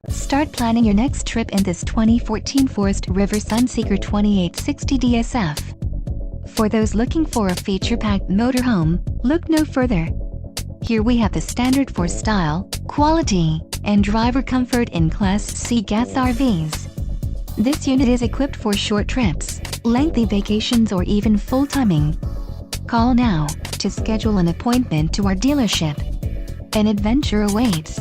Start planning your next trip in this 2014 Forest River Sunseeker 2860 DSF. For those looking for a feature-packed motorhome, look no further. Here we have the standard for style, quality, and driver comfort in Class C gas RVs. This unit is equipped for short trips, lengthy vacations, or even full timing. Call now to schedule an appointment to our dealership. An adventure awaits.